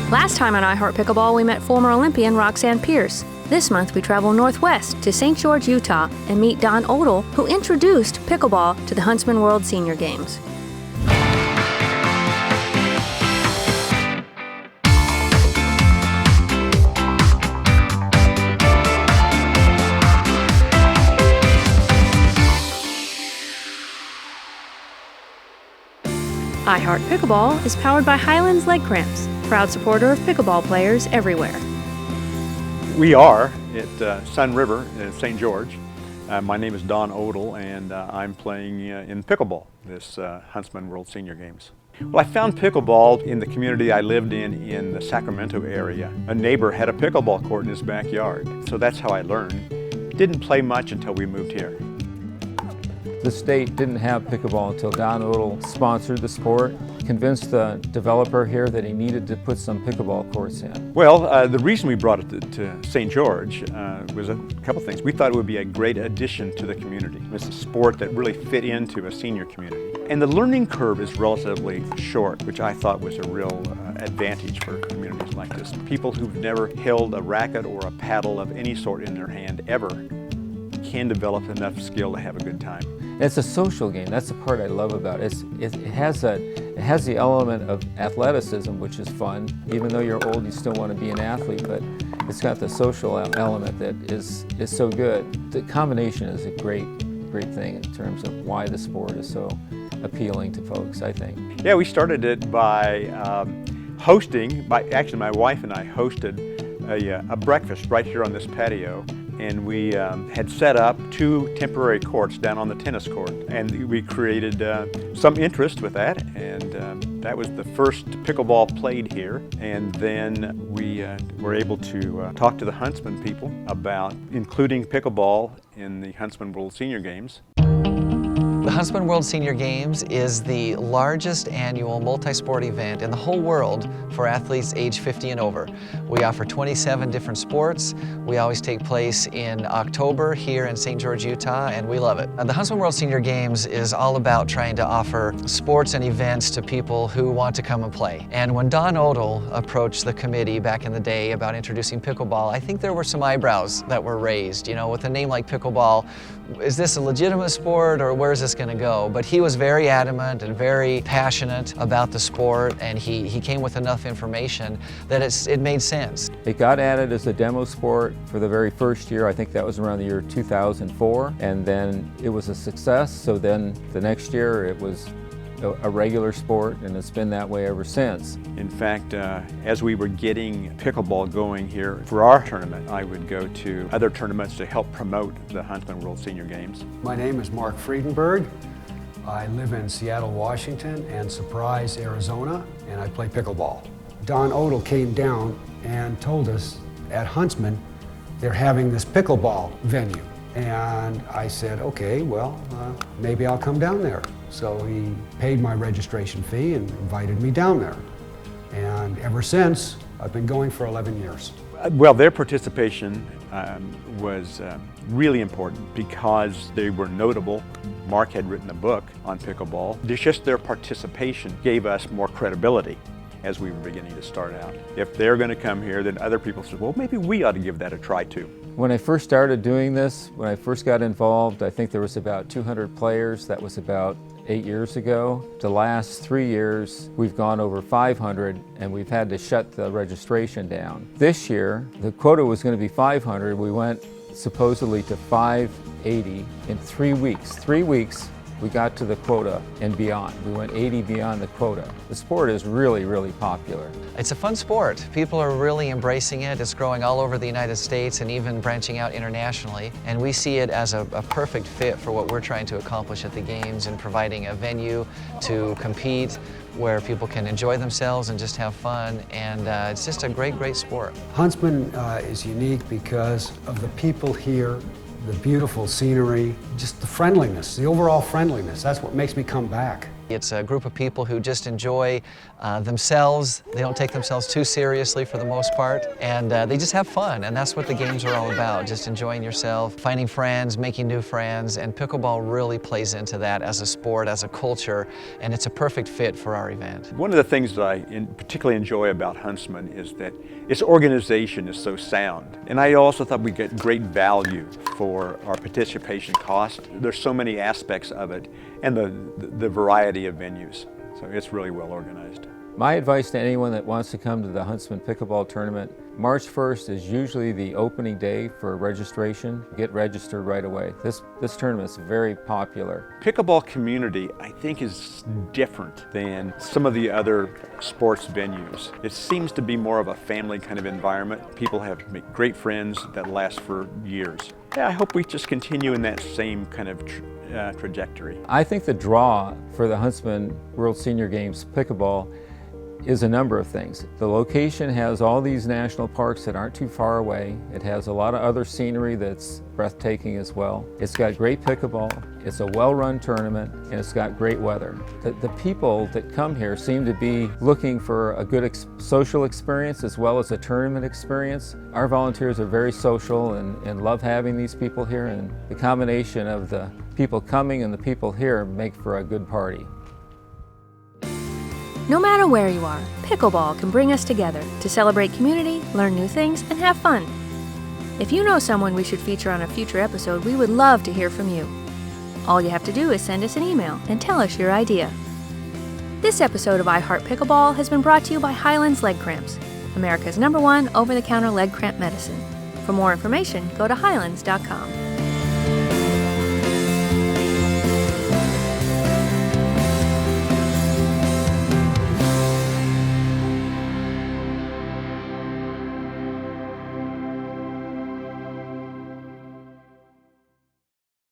Last time on I Pickleball, we met former Olympian Roxanne Pierce. This month, we travel northwest to St. George, Utah, and meet Don Odle, who introduced pickleball to the Huntsman World Senior Games. I Pickleball is powered by Highlands Leg Cramps, proud supporter of pickleball players everywhere. We are at Sun River in St. George. My name is Don Odle, and I'm playing in pickleball, this Huntsman World Senior Games. Well, I found pickleball in the community I lived in the Sacramento area. A neighbor had a pickleball court in his backyard, so that's how I learned. Didn't play much until we moved here. The state didn't have pickleball until Don Odle sponsored the sport, convinced the developer here that he needed to put some pickleball courts in. Well, the reason we brought it to St. George was a couple things. We thought it would be a great addition to the community. It's a sport that really fit into a senior community. And the learning curve is relatively short, which I thought was a real advantage for communities like this. People who've never held a racket or a paddle of any sort in their hand ever can develop enough skill to have a good time. It's a social game. That's the part I love about it. It has the element of athleticism, which is fun. Even though you're old, you still want to be an athlete, but it's got the social element that is so good. The combination is a great thing in terms of why the sport is so appealing to folks, I think. Yeah, we started it by actually my wife and I hosted a breakfast right here on this patio. And we had set up 2 temporary courts down on the tennis court. And we created some interest with that, and that was the first pickleball played here. And then we were able to talk to the Huntsman people about including pickleball in the Huntsman World Senior Games. The Huntsman World Senior Games is the largest annual multi-sport event in the whole world for athletes age 50 and over. We offer 27 different sports. We always take place in October here in St. George, Utah, and we love it. The Huntsman World Senior Games is all about trying to offer sports and events to people who want to come and play. And when Don Odle approached the committee back in the day about introducing pickleball, I think there were some eyebrows that were raised. You know, with a name like pickleball, is this a legitimate sport or where is this going to go? But he was very adamant and very passionate about the sport, and he came with enough information that it made sense. It got added as a demo sport for the very first year. I think that was around the year 2004, and then it was a success. So then the next year it was a regular sport, and it's been that way ever since. In fact, as we were getting pickleball going here for our tournament, I would go to other tournaments to help promote the Huntsman World Senior Games. My name is Mark Friedenberg. I live in Seattle, Washington and Surprise, Arizona, and I play pickleball. Don Odle came down and told us at Huntsman they're having this pickleball venue. And I said, okay, well, maybe I'll come down there. So he paid my registration fee and invited me down there. And ever since, I've been going for 11 years. Well, their participation was really important because they were notable. Mark had written a book on pickleball. Just their participation gave us more credibility as we were beginning to start out. If they're going to come here, then other people said, well, maybe we ought to give that a try too. When I first started doing this, when I first got involved, I think there was about 200 players. That was about 8 years ago. The last 3 years, we've gone over 500, and we've had to shut the registration down. This year, the quota was going to be 500. We went supposedly to 580 in 3 weeks. 3 weeks, we got to the quota and beyond. We went 80 beyond the quota. The sport is really, really popular. It's a fun sport. People are really embracing it. It's growing all over the United States and even branching out internationally. And we see it as a perfect fit for what we're trying to accomplish at the Games and providing a venue to compete where people can enjoy themselves and just have fun. And it's just a great, great sport. Huntsman is unique because of the people here, the beautiful scenery, just the friendliness, the overall friendliness. That's what makes me come back. It's a group of people who just enjoy themselves. They don't take themselves too seriously for the most part, and they just have fun, and that's what the games are all about, just enjoying yourself, finding friends, making new friends, and pickleball really plays into that as a sport, as a culture, and it's a perfect fit for our event. One of the things that I particularly enjoy about Huntsman is that its organization is so sound, and I also thought we get great value for our participation cost. There's so many aspects of it, and the variety of venues, so it's really well organized. My advice to anyone that wants to come to the Huntsman Pickleball Tournament, March 1st is usually the opening day for registration. Get registered right away. This tournament is very popular. Pickleball community, I think, is different than some of the other sports venues. It seems to be more of a family kind of environment. People have made great friends that last for years. Yeah, I hope we just continue in that same kind of trajectory. I think the draw for the Huntsman World Senior Games Pickleball is a number of things. The location has all these national parks that aren't too far away. It has a lot of other scenery that's breathtaking as well. It's got great pickleball, it's a well-run tournament, and it's got great weather. The people that come here seem to be looking for a good social experience as well as a tournament experience. Our volunteers are very social and love having these people here, and the combination of the people coming and the people here make for a good party. No matter where you are, pickleball can bring us together to celebrate community, learn new things, and have fun. If you know someone we should feature on a future episode, we would love to hear from you. All you have to do is send us an email and tell us your idea. This episode of I Heart Pickleball has been brought to you by Highlands Leg Cramps, America's #1 over-the-counter leg cramp medicine. For more information, go to highlands.com.